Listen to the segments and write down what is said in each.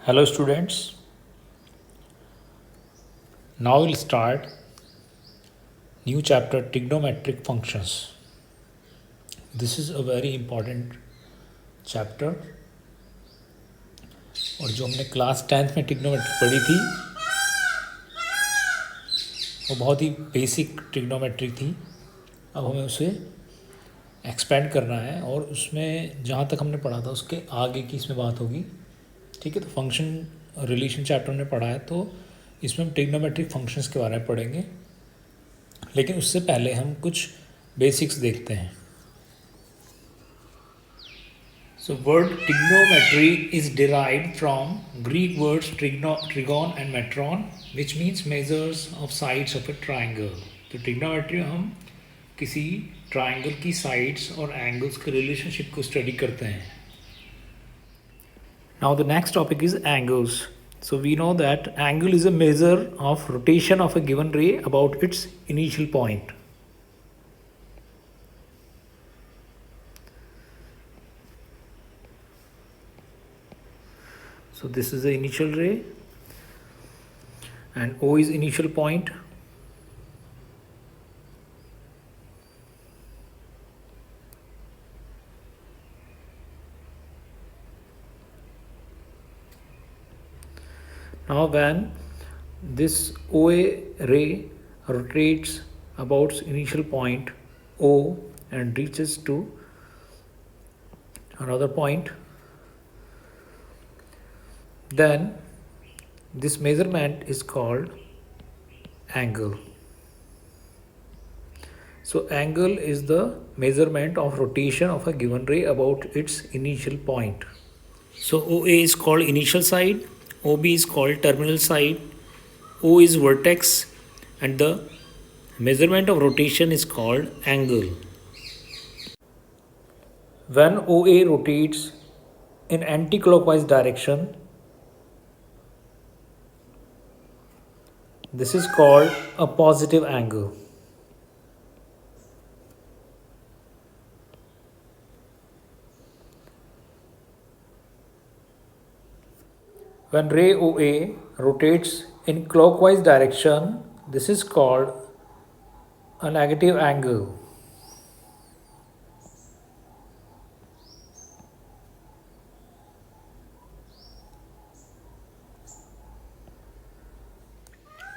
Hello students, now we'll start new chapter trigonometric functions. This is a very important chapter और जो हमने class 10th में trigonometry पढ़ी थी वो बहुत ही बेसिक ट्रिग्नोमेट्री थी। अब हमें उसे एक्सपेंड करना है और उसमें जहाँ तक हमने पढ़ा था उसके आगे की इसमें बात होगी। ठीक है, तो फंक्शन रिलेशन चैप्टर में पढ़ा है तो इसमें हम ट्रिग्नोमेट्रिक फंक्शंस के बारे में पढ़ेंगे, लेकिन उससे पहले हम कुछ बेसिक्स देखते हैं। So word trigonometry is derived from Greek words trigon and metron, which means measures of sides of a triangle. तो trigonometry में हम किसी triangle की sides और angles के relationship को study करते हैं. Now the next topic is angles. So we know that angle is a measure of rotation of a given ray about its initial point. So this is the initial ray and O is initial point. Now when this OA ray rotates about its initial point O and reaches to another point, then this measurement is called angle. So angle is the measurement of rotation of a given ray about its initial point. So OA is called initial side, OB is called terminal side, O is vertex, and the measurement of rotation is called angle. When OA rotates in anti-clockwise direction, this is called a positive angle. When ray OA rotates in clockwise direction, this is called a negative angle.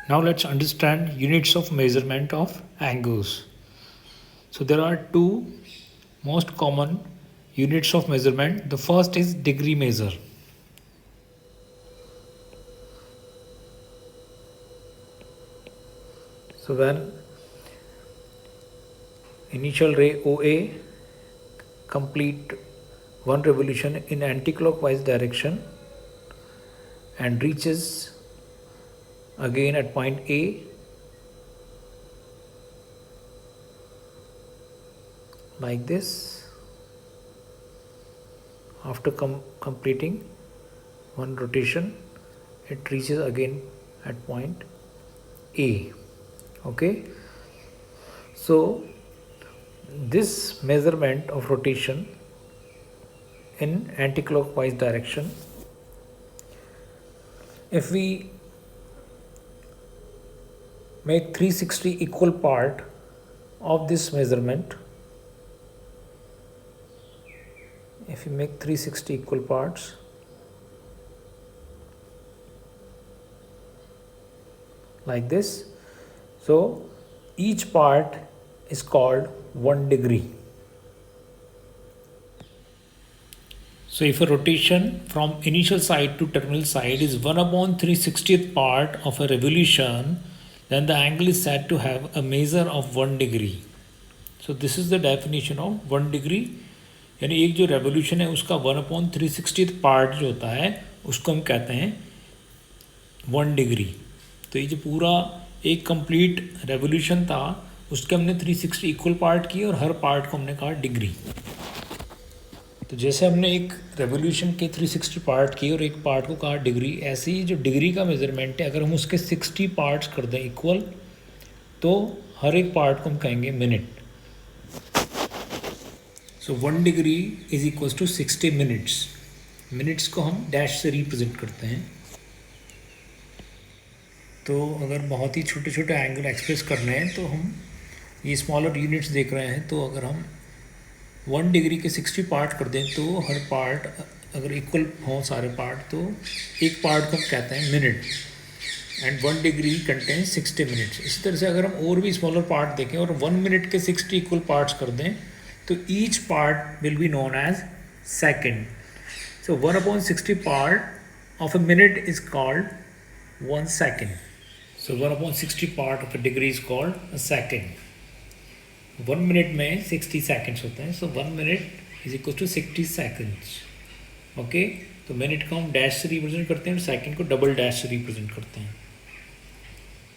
Now let's understand units of measurement of angles. So there are two most common units of measurement. The first is degree measure. So when initial ray OA complete one revolution in anti-clockwise direction and reaches again at point A, like this, after completing one rotation it reaches again at point A. Okay, so this measurement of rotation in anti-clockwise direction, if we make 360 equal part of this measurement, if you make 360 equal parts, like this, so each part is called 1 degree. So if a rotation from initial side to terminal side is 1 upon 360th part of a revolution, then the angle is said to have a measure of 1 degree. So this is the definition of 1 degree. यानी एक जो revolution है उसका 1 upon 360th part जो होता है उसको हम कहते हैं 1 डिग्री. तो ये जो पूरा एक कंप्लीट रेवोल्यूशन था उसके हमने 360 इक्वल पार्ट किए और हर पार्ट को हमने कहा डिग्री. तो जैसे हमने एक रेवोल्यूशन के 360 पार्ट किए और एक पार्ट को कहा डिग्री, ऐसे ही जो डिग्री का मेजरमेंट है अगर हम उसके 60 पार्ट्स कर दें इक्वल तो हर एक पार्ट को हम कहेंगे minute. So 1 degree is equals to 60 minutes. Minutes को हम डैश से रिप्रेजेंट करते हैं। तो अगर बहुत ही छोटे छोटे एंगल एक्सप्रेस करने हैं तो हम ये स्मॉलर यूनिट्स देख रहे हैं, तो अगर हम 1 डिग्री के 60 पार्ट कर दें तो हर पार्ट अगर इक्वल हों सारे पार्ट, तो एक पार्ट को हम कहते हैं minute, and 1 degree contain 60 minutes. इस तरह से अगर हम और भी स्मॉलर पार्ट देखें और 1 मिनट के 60 इक्वल पार्ट्स कर दें तो each part will be known as second. So 1/60 part of a minute is called 1 second. So 1/60 part of a degree is called a second. 1 minute में 60 सेकेंड्स होते हैं, so 1 minute is equal to 60 seconds. Okay, तो minute को हम dash से represent करते हैं और सेकेंड को डबल डैश से रिप्रेजेंट करते हैं।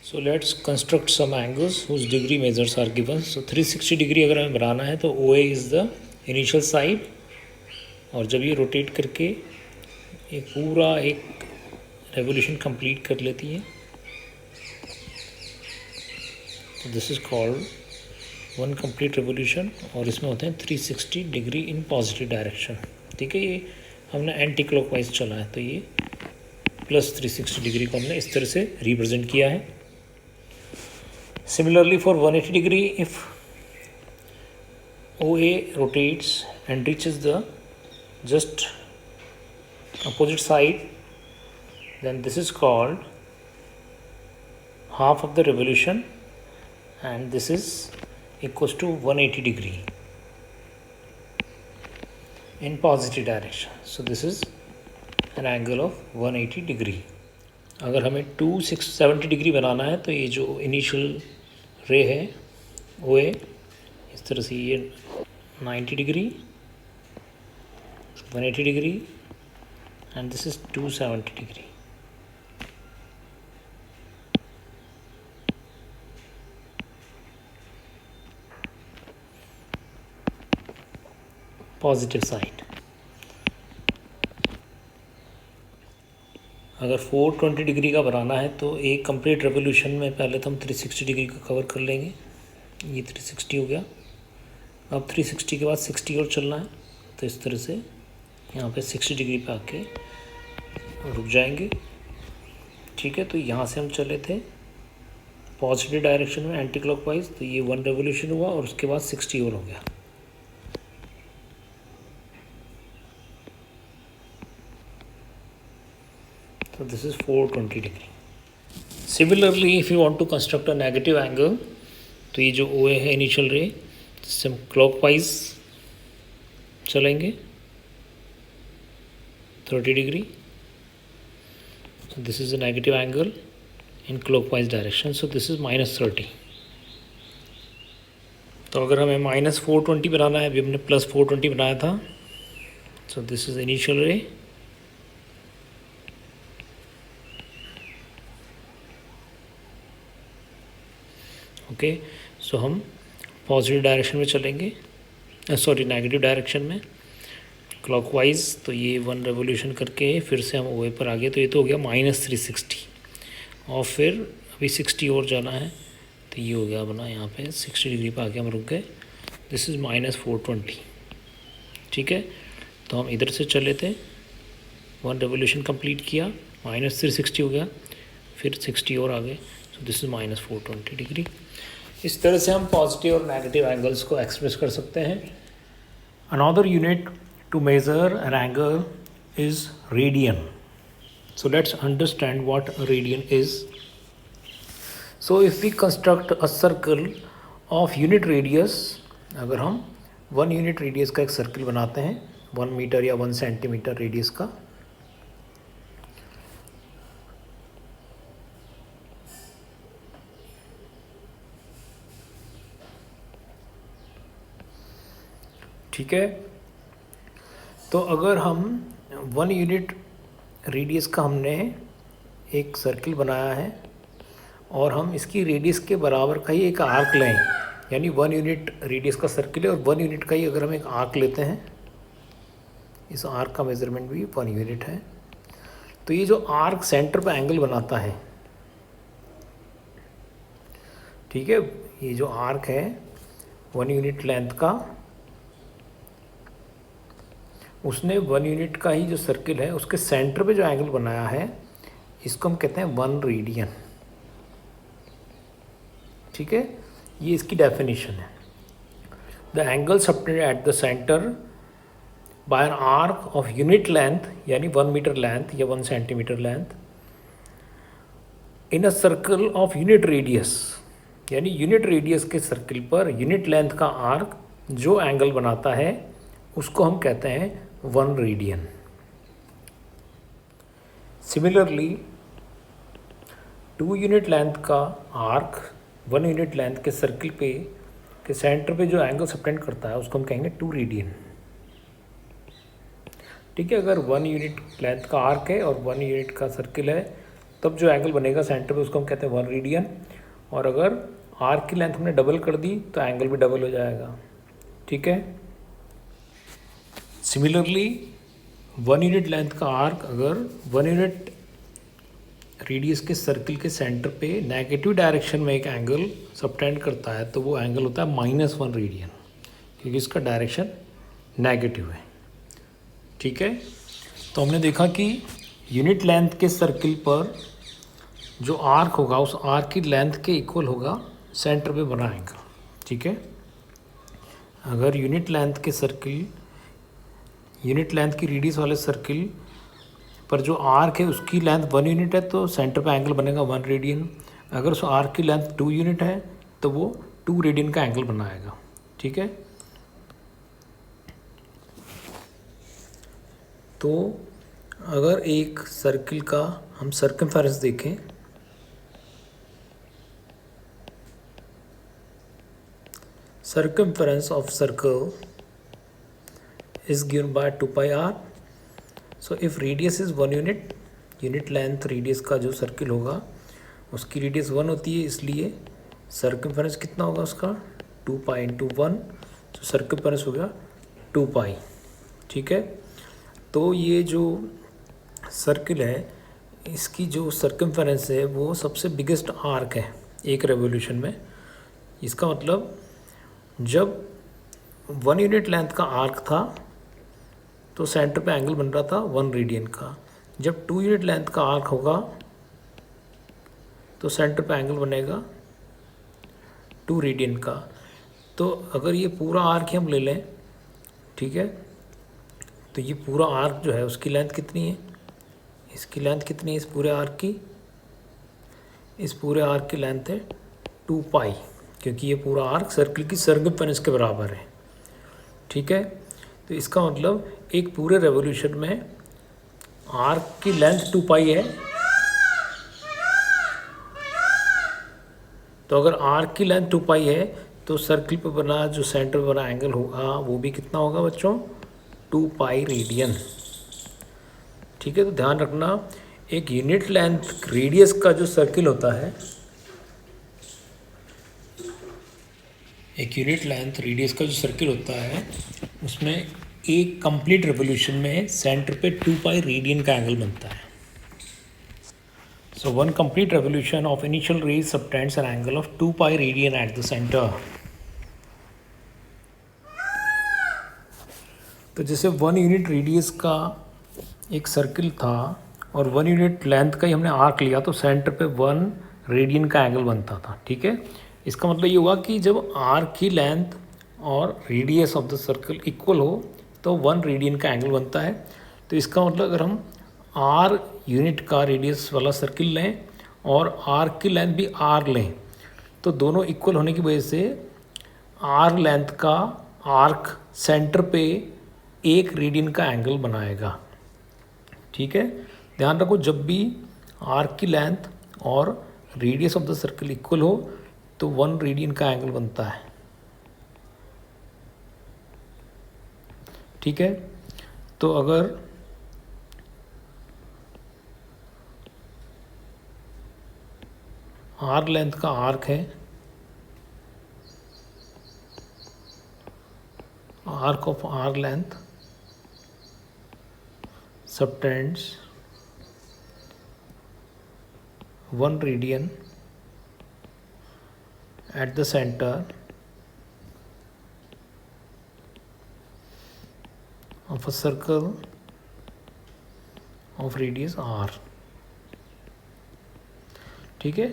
So let's construct some angles whose degree measures are given. So 360 degree अगर हमें बनाना है तो O A is the initial side, और जब ये रोटेट करके ये पूरा एक रेवोल्यूशन कंप्लीट कर लेती है तो this is called 1 complete revolution, और इसमें होते हैं 360 डिग्री इन पॉजिटिव डायरेक्शन। ठीक है, ये हमने एंटी क्लॉकवाइज चला है तो ये प्लस 360 डिग्री को हमने इस तरह से रिप्रेजेंट किया है। Similarly for 180 degree, if O A rotates and reaches the just opposite side, then this is called half of the revolution, and this is equals to 180 degree in positive direction. So this is an angle of 180 degree. अगर हमें 270 degree बनाना है तो ये जो initial रे है वो है इस तरह से, ये 90 degree, 180 degree, and this is 270 degree. Positive side. अगर 420 डिग्री का बनाना है तो एक कंप्लीट रेवोल्यूशन में पहले तो हम 360 डिग्री को कवर कर लेंगे। ये 360 हो गया, अब 360 के बाद 60 और चलना है, तो इस तरह से यहाँ पे 60 डिग्री पे आके रुक जाएंगे। ठीक है, तो यहाँ से हम चले थे पॉजिटिव डायरेक्शन में एंटी क्लॉकवाइज, तो ये 1 रेवोल्यूशन हुआ और उसके बाद 60 और हो गया। तो this is 420 degree. Similarly if you want to construct a negative angle, तो ये जो ओ ए है इनिशियल रे, जिससे हम क्लॉकवाइज चलेंगे 30 degree. So this is a negative angle in clockwise direction. So this is -30. तो अगर हमें -420 बनाना है, अभी हमने +420 बनाया था, so this is initial ray, okay. So हम पॉजिटिव डायरेक्शन में चलेंगे, सॉरी नेगेटिव डायरेक्शन में क्लॉकवाइज, तो ये 1 रेवोल्यूशन करके फिर से हम ओ ए पर आ गए, तो ये तो हो गया -360, और फिर अभी 60 और जाना है, तो ये हो गया अपना यहाँ पे 60 डिग्री पर आके हम रुक गए। This is -420। ठीक है, तो हम इधर से चले थे, 1 रेवोल्यूशन कंप्लीट किया, -360 हो गया, फिर 60 और आ गए, सो दिस इज़ -420 डिग्री। इस तरह से हम पॉजिटिव और नेगेटिव एंगल्स को एक्सप्रेस कर सकते हैं। Another unit to measure an angle is radian. So let's understand what a radian is. So if we construct a circle of unit radius, अगर हम 1 यूनिट रेडियस का एक सर्किल बनाते हैं, 1 मीटर या 1 सेंटीमीटर रेडियस का, ठीक है। तो अगर हम 1 यूनिट रेडियस का हमने एक सर्किल बनाया है और हम इसकी रेडियस के बराबर का ही एक आर्क लें, यानी 1 यूनिट रेडियस का सर्किल है और 1 यूनिट का ही अगर हम एक आर्क लेते हैं, इस आर्क का मेज़रमेंट भी 1 यूनिट है, तो ये जो आर्क सेंटर पर एंगल बनाता है, ठीक है, ये जो आर्क है 1 यूनिट लेंथ का उसने 1 यूनिट का ही जो सर्किल है उसके सेंटर पे जो एंगल बनाया है इसको हम कहते हैं 1 रेडियन। ठीक है, ये इसकी डेफिनेशन है। The angle subtended at the centre by an arc of unit length, यानी 1 मीटर लेंथ या 1 centimetre length, in a circle of unit radius, यानी यूनिट रेडियस के सर्किल पर यूनिट लेंथ का आर्क जो एंगल बनाता है उसको हम कहते हैं 1 रेडियन। सिमिलरली 2 यूनिट लेंथ का आर्क 1 यूनिट लेंथ के सर्किल पे के सेंटर पे जो एंगल सबटेंड करता है उसको हम कहेंगे 2 रेडियन। ठीक है, अगर 1 यूनिट लेंथ का आर्क है और 1 यूनिट का सर्किल है तब जो एंगल बनेगा सेंटर पे उसको हम कहते हैं 1 रेडियन। और अगर आर्क की लेंथ हमने डबल कर दी तो एंगल भी डबल हो जाएगा। ठीक है, सिमिलरली 1 यूनिट लेंथ का आर्क अगर 1 यूनिट रेडियस के सर्किल के सेंटर पे नेगेटिव डायरेक्शन में एक एंगल सबटेंड करता है तो वो एंगल होता है -1 रेडियन, क्योंकि इसका डायरेक्शन नेगेटिव है। ठीक है, तो हमने देखा कि यूनिट लेंथ के सर्किल पर जो आर्क होगा उस आर्क की लेंथ के इक्वल होगा सेंटर पे बना एंगल। ठीक है, अगर यूनिट लेंथ की रेडियस वाले सर्किल पर जो आर्क है उसकी लेंथ 1 यूनिट है तो सेंटर पे एंगल बनेगा 1 रेडियन। अगर उस आर्क की लेंथ 2 यूनिट है तो वो 2 रेडियन का एंगल बनाएगा। ठीक है, तो अगर एक सर्किल का हम सर्कमफेरेंस देखें, circumference of circle is given by 2 pi r. So if radius is 1 unit, unit length radius का जो सर्किल होगा उसकी रेडियस 1 होती है, इसलिए सर्कमफेरेंस कितना होगा उसका 2 पाई इंटू 1। तो सर्कमफेरेंस हो गया 2 पाई। ठीक है, तो ये जो सर्किल है इसकी जो सर्कमफेरेंस है वो सबसे बिगेस्ट आर्क है एक रेवोल्यूशन में। इसका मतलब जब 1 यूनिट लेंथ का आर्क था तो सेंटर पे एंगल बन रहा था 1 रेडियन का। जब 2 यूनिट लेंथ का आर्क होगा तो सेंटर पे एंगल बनेगा 2 रेडियन का। तो अगर ये पूरा आर्क ही हम ले लें, ठीक है, तो ये पूरा आर्क जो है उसकी लेंथ कितनी है, इसकी लेंथ कितनी है इस पूरे आर्क की, इस पूरे आर्क की लेंथ है 2 पाई, क्योंकि ये पूरा आर्क सर्किल की सर्कमफेरेंस के बराबर है। ठीक है, तो इसका मतलब एक पूरे रेवोल्यूशन में आर्क की लेंथ 2 पाई है। तो अगर आर्क की लेंथ 2 पाई है तो सर्किल पे बना जो सेंटर पे बना एंगल होगा वो भी कितना होगा बच्चों, 2 पाई रेडियन। ठीक है, तो ध्यान रखना एक यूनिट लेंथ रेडियस का जो सर्किल होता है, एक यूनिट लेंथ रेडियस का जो सर्किल होता है उसमें एक कंप्लीट रेवोल्यूशन में सेंटर पे 2 पाई रेडियन का एंगल बनता है। So one complete revolution of initial rays subtends an angle of 2 pi radian at the centre. तो जैसे 1 यूनिट रेडियस का एक सर्किल था और 1 यूनिट लेंथ का ही हमने आर्क लिया तो सेंटर पे 1 रेडियन का एंगल बनता था। ठीक है, इसका मतलब ये हुआ कि जब आर्क की लेंथ और radius of the circle equal हो तो 1 रेडियन का एंगल बनता है। तो इसका मतलब अगर हम आर यूनिट का रेडियस वाला सर्किल लें और आर्क की लेंथ भी आर लें तो दोनों इक्वल होने की वजह से आर लेंथ का आर्क सेंटर पे 1 रेडियन का एंगल बनाएगा। ठीक है, ध्यान रखो जब भी आर्क की लेंथ और radius of the circle equal हो तो 1 रेडियन का एंगल बनता है। ठीक है, तो अगर आर लेंथ का आर्क है, arc of R length subtends 1 radian at the center of a circle of radius r. ठीक है,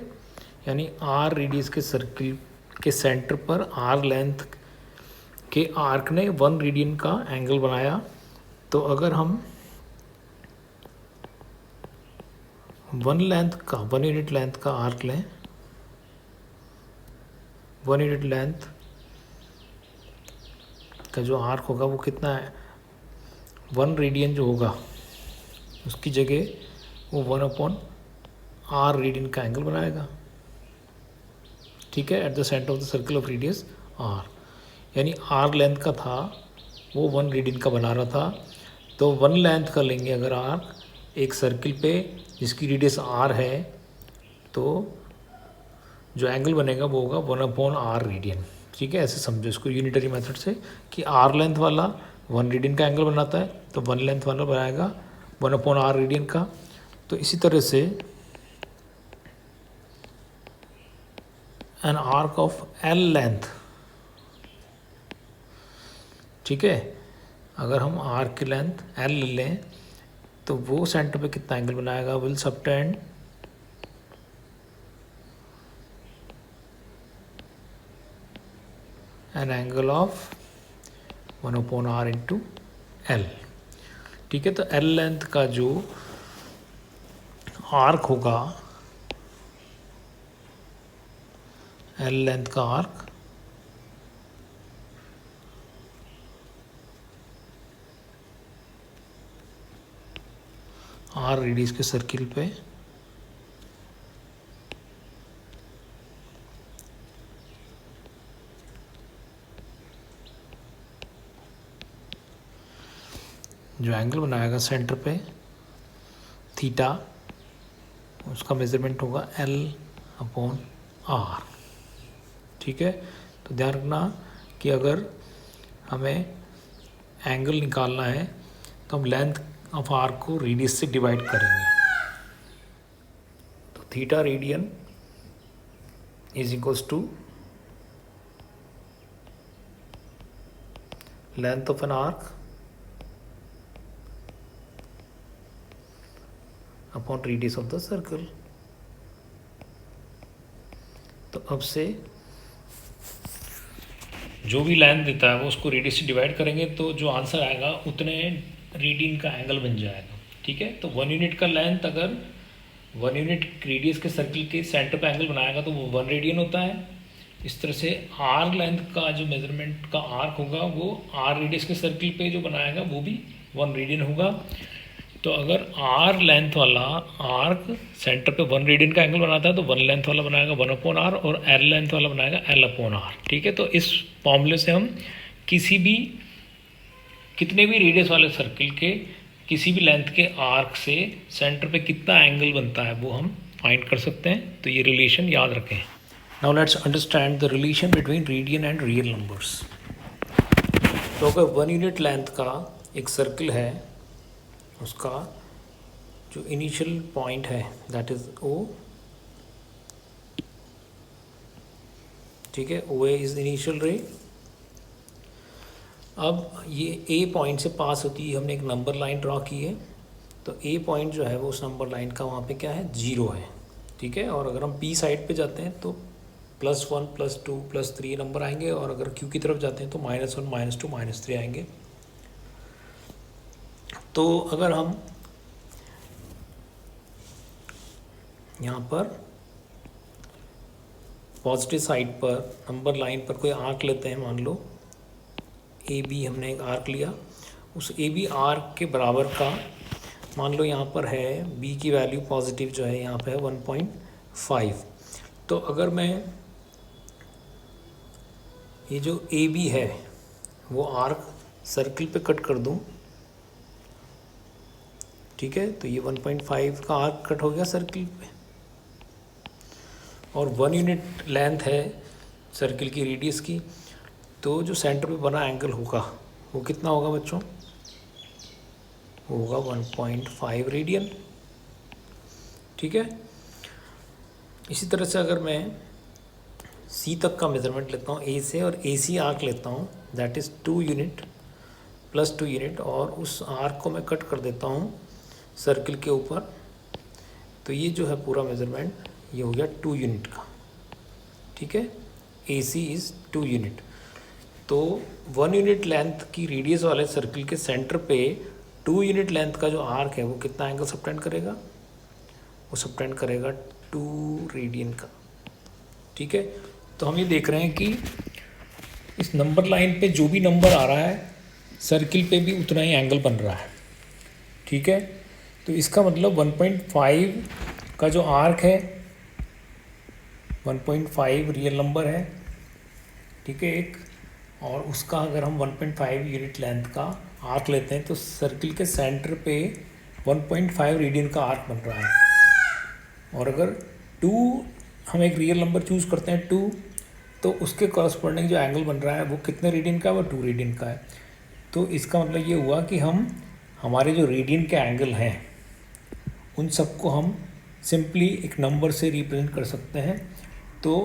यानी r रेडियस के सर्किल के सेंटर पर r लेंथ के आर्क ने 1 रेडियन का एंगल बनाया। तो अगर हम 1 यूनिट लेंथ का आर्क लें, 1 यूनिट लेंथ का जो आर्क होगा वो कितना है, 1 रेडियन जो होगा उसकी जगह वो 1/r रेडियन का एंगल बनाएगा। ठीक है, eight the centre of the circle of radius r, यानी r लेंथ का था वो 1 रेडियन का बना रहा था। तो 1 लेंथ का लेंगे अगर आर्क एक सर्किल पे जिसकी रेडियस r है, तो जो एंगल बनेगा वो होगा 1/r रेडियन। ठीक है, ऐसे समझो इसको यूनिटरी मेथड से कि r लेंथ वाला 1 रेडियन का एंगल बनाता है, तो 1 लेंथ वाला बनाएगा 1/r रेडियन का। तो इसी तरह से N arc of l length, ठीक है, अगर हम आर्क की लेंथ l लें तो वो सेंटर पे कितना एंगल बनाएगा, will subtend N angle of 1/r into l। ठीक है, तो l लेंथ का जो आर्क होगा, l लेंथ का आर्क r रेडियस के सर्किल पे जो एंगल बनाएगा सेंटर पे थीटा, उसका मेजरमेंट होगा l/r। ठीक है, तो ध्यान रखना कि अगर हमें एंगल निकालना है तो हम लेंथ ऑफ आर्क को रेडियस से डिवाइड करेंगे। तो theta radian is equals to length of an arc upon radius of the circle. तो अब से जो भी लेंथ देता है वो उसको रेडियस से डिवाइड करेंगे, तो जो आंसर आएगा उतने रेडियन का एंगल बन जाएगा। ठीक है, तो 1 यूनिट का लेंथ अगर 1 यूनिट रेडियस के सर्किल के सेंटर पे एंगल बनाएगा तो वो 1 रेडियन होता है। इस तरह से r लेंथ का जो मेजरमेंट का आर्क होगा वो r रेडियस के सर्किल पे जो बनाएगा वो भी 1 रेडियन होगा। तो अगर r लेंथ वाला आर्क सेंटर पे 1 रेडियन का एंगल बनाता है तो 1 लेंथ वाला बनाएगा 1/r और l लेंथ वाला बनाएगा l/r। ठीक है, तो इस फॉर्मूले से हम कितने भी रेडियस वाले सर्किल के किसी भी लेंथ के आर्क से सेंटर पे कितना एंगल बनता है वो हम फाइंड कर सकते हैं। तो ये रिलेशन याद रखें। Now let's understand the relation between radian and real numbers. तो अगर 1 यूनिट लेंथ का एक सर्किल है, उसका जो इनिशियल पॉइंट है दैट इज O, ठीक है, OA इज इनिशियल रे। अब ये A पॉइंट से पास होती है, हमने एक नंबर लाइन ड्रॉ की है, तो A पॉइंट जो है वो उस नंबर लाइन का वहाँ पे क्या है, 0 है। ठीक है, और अगर हम B साइड पे जाते हैं तो +1 +2 +3 नंबर आएंगे, और अगर Q की तरफ जाते हैं तो -1 -2 -3 आएंगे। तो अगर हम यहाँ पर पॉजिटिव साइड पर नंबर लाइन पर कोई आर्क लेते हैं, मान लो AB हमने एक आर्क लिया, उस AB आर्क के बराबर का मान लो यहाँ पर है B की वैल्यू पॉजिटिव जो है यहाँ पे है 1.5। तो अगर मैं ये जो AB है वो आर्क सर्किल पे कट कर दूँ, ठीक है, तो ये 1.5 का आर्क कट हो गया सर्किल पे, और 1 यूनिट लेंथ है सर्किल की रेडियस की, तो जो सेंटर पे बना एंगल होगा वो कितना होगा बच्चों, वो होगा 1.5 रेडियन। ठीक है, इसी तरह से अगर मैं C तक का मेजरमेंट लेता हूँ A से, और AC आर्क लेता हूँ दैट इज़ 2 यूनिट +2 यूनिट, और उस आर्क को मैं कट कर देता हूँ सर्किल के ऊपर। तो ये जो है पूरा मेज़रमेंट ये हो गया 2 यूनिट का, ठीक है। AC is 2 unit. तो 1 यूनिट लेंथ की रेडियस वाले सर्किल के सेंटर पे 2 यूनिट लेंथ का जो आर्क है वो कितना एंगल सबटेंड करेगा, वो सबटेंड करेगा 2 रेडियन का, ठीक है। तो हम ये देख रहे हैं कि इस नंबर लाइन पे जो भी नंबर आ रहा है सर्किल पे भी उतना ही एंगल बन रहा है, ठीक है। तो इसका मतलब 1.5 का जो आर्क है 1.5 रियल नंबर है, ठीक है एक, और उसका अगर हम 1.5 यूनिट लेंथ का आर्क लेते हैं तो सर्किल के सेंटर पे 1.5 रेडियन का आर्क बन रहा है। और अगर 2 हम एक रियल नंबर चूज़ करते हैं 2, तो उसके कॉरस्पॉन्डिंग जो एंगल बन रहा है वो कितने रेडियन का है, वो 2 रेडियन का है। तो इसका मतलब ये हुआ कि हम हमारे जो रेडियन के एंगल हैं उन सबको हम सिंपली एक नंबर से रिप्रेजेंट कर सकते हैं। तो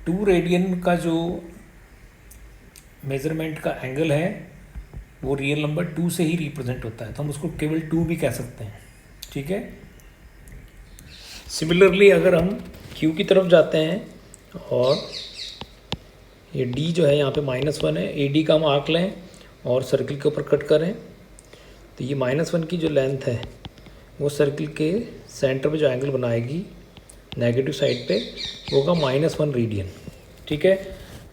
2 रेडियन का जो मेज़रमेंट का एंगल है वो रियल नंबर 2 से ही रिप्रेजेंट होता है, तो हम उसको केवल 2 भी कह सकते हैं, ठीक है। सिमिलरली अगर हम Q की तरफ जाते हैं और ये D जो है यहाँ पे -1 है, AD का हम आर्क लें और सर्किल के ऊपर कट करें, तो ये -1 की जो लेंथ है वो सर्किल के सेंटर पे जो एंगल बनाएगी नेगेटिव साइड पे वो होगा -1 रेडियन, ठीक है।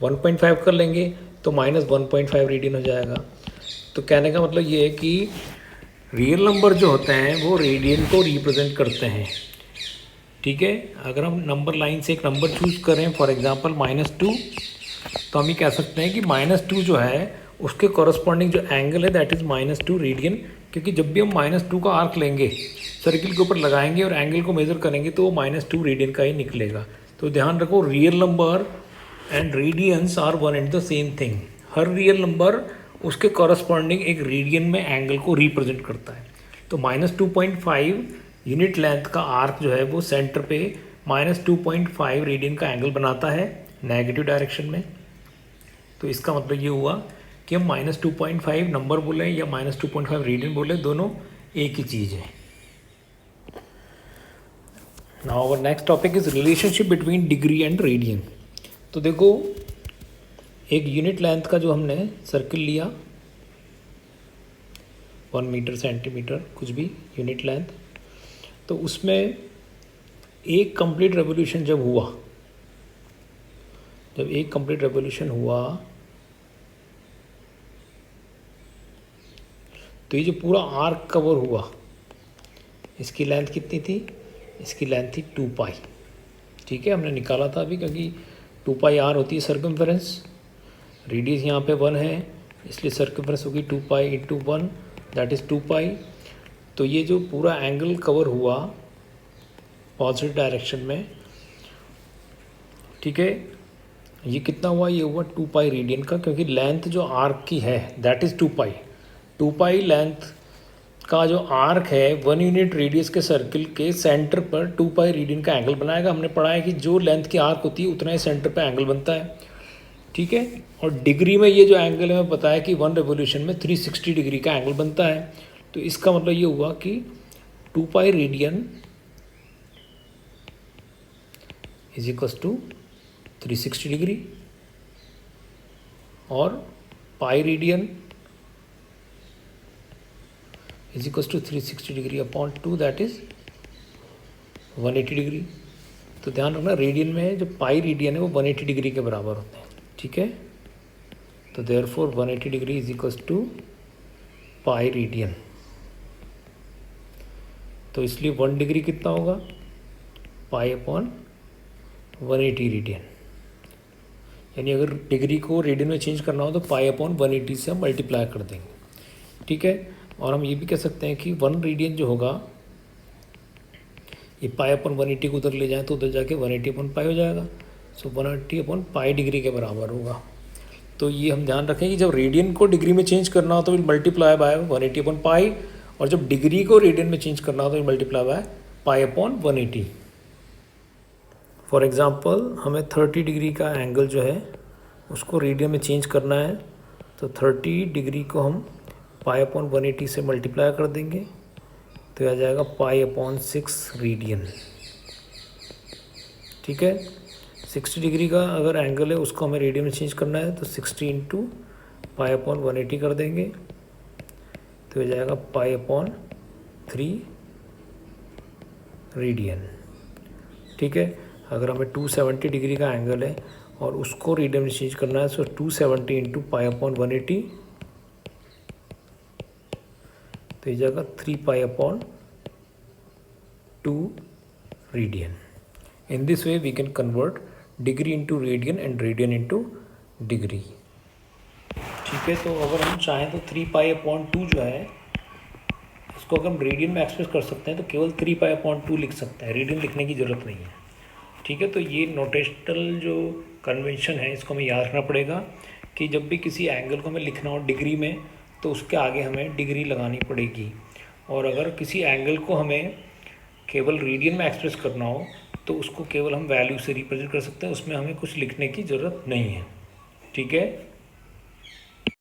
1.5 कर लेंगे तो -1.5 रेडियन हो जाएगा। तो कहने का मतलब ये है कि रियल नंबर जो होते हैं वो रेडियन को रिप्रेजेंट करते हैं, ठीक है। अगर हम नंबर लाइन से एक नंबर चूज़ करें फॉर एग्जांपल -2, तो हम ये कह सकते हैं कि -2 जो है उसके कॉरस्पॉन्डिंग जो एंगल है दैट इज़ -2 रेडियन, क्योंकि जब भी हम -2 का आर्क लेंगे सर्किल के ऊपर लगाएंगे और एंगल को मेज़र करेंगे तो वो -2 रेडियन का ही निकलेगा। तो ध्यान रखो real number and radians are one and the same thing. हर रियल नंबर उसके कॉरस्पॉन्डिंग एक रेडियन में एंगल को रिप्रेजेंट करता है। तो -2.5 यूनिट लेंथ का आर्क जो है वो सेंटर पे -2.5 रेडियन का एंगल बनाता है नेगेटिव डायरेक्शन में। तो इसका मतलब ये हुआ कि हम -2.5 नंबर बोलें या -2.5 रेडियन बोलें, दोनों एक ही चीज़ है। Now our next topic is relationship between degree and radian. तो देखो एक यूनिट लेंथ का जो हमने सर्किल लिया 1 मीटर सेंटीमीटर कुछ भी यूनिट लेंथ, तो उसमें एक कंप्लीट रेवोल्यूशन जब एक कंप्लीट रेवोल्यूशन हुआ तो ये जो पूरा आर्क कवर हुआ इसकी लेंथ कितनी थी, इसकी लेंथ थी 2 पाई, ठीक है। हमने निकाला था अभी, क्योंकि 2 पाई आर होती है सर्कमफेरेंस, रेडियस यहाँ पे 1 है इसलिए सर्कमफेरेंस होगी 2 पाई इंटू 1 दैट इज़ 2 पाई। तो ये जो पूरा एंगल कवर हुआ पॉजिटिव डायरेक्शन में, ठीक है, ये कितना हुआ, ये हुआ 2 पाई रेडियन का, क्योंकि लेंथ जो आर्क की है that is 2 pi. 2 pi length का जो आर्क है 1 यूनिट रेडियस के सर्किल के सेंटर पर 2 पाई रेडियन का एंगल बनाएगा। हमने पढ़ा है कि जो लेंथ की आर्क होती है उतना ही सेंटर पे एंगल बनता है, ठीक है। और डिग्री में ये जो एंगल है मैं बताया कि 1 रेवोल्यूशन में 360 डिग्री का एंगल बनता है। तो इसका मतलब ये हुआ कि 2 pi radian is equals to 360 degree और pi radian is equals to 360 degree upon 2 that is 180 degree. तो ध्यान रखना रेडियन में जो पाई रेडियन है वो 180 डिग्री के बराबर होते हैं, ठीक है। तो therefore 180 degree is equals to pi radian. तो इसलिए 1 डिग्री कितना होगा, पाई अपॉन 180 रेडियन। यानी अगर डिग्री को रेडियन में चेंज करना हो तो पाई अपॉन 180 से हम मल्टीप्लाई कर देंगे, ठीक है। और हम ये भी कह सकते हैं कि 1 रेडियन जो होगा ये पाई अपॉन 180 को उधर ले जाएं तो उधर जाके 180 अपॉन पाई हो जाएगा। सो 180 अपॉन पाई डिग्री के बराबर होगा। तो ये हम ध्यान रखें कि जब रेडियन को डिग्री में चेंज करना हो तो will multiply by 180 upon pi, और जब डिग्री को रेडियन में चेंज करना हो तो will multiply by pi upon 180। For example हमें 30 डिग्री का एंगल जो है उसको रेडियन में चेंज करना है, तो 30 डिग्री को हम पाई अपॉन 180 से मल्टीप्लाई कर देंगे तो आ जाएगा पाई अपॉन 6 रेडियन। ठीक है, 60 डिग्री का अगर एंगल है उसको हमें रेडियन में चेंज करना है तो 60 इंटू पाई अपॉन 180 कर देंगे तो हो जाएगा पाई अपॉन 3 रेडियन। ठीक है, अगर हमें 270 डिग्री का एंगल है और उसको रेडियन में चेंज करना है तो 270 इंटू पाई अपॉन 180 तो ये जाएगा 3 pi upon 2 radian. In this way we can convert degree into radian and radian into degree. ठीक है, तो अगर हम चाहें तो 3 पाई अपॉन 2 जो है इसको अगर हम रेडियन में एक्सप्रेस कर सकते हैं तो केवल 3 पाई अपॉन 2 लिख सकते हैं, रेडियन लिखने की ज़रूरत नहीं है। ठीक है, तो ये नोटेशनल जो कन्वेंशन है इसको हमें याद रखना पड़ेगा कि जब भी किसी एंगल को हमें लिखना हो डिग्री में तो उसके आगे हमें डिग्री लगानी पड़ेगी, और अगर किसी एंगल को हमें केवल रेडियन में एक्सप्रेस करना हो तो उसको केवल हम वैल्यू से रिप्रेजेंट कर सकते हैं, उसमें हमें कुछ लिखने की ज़रूरत नहीं है। ठीक है।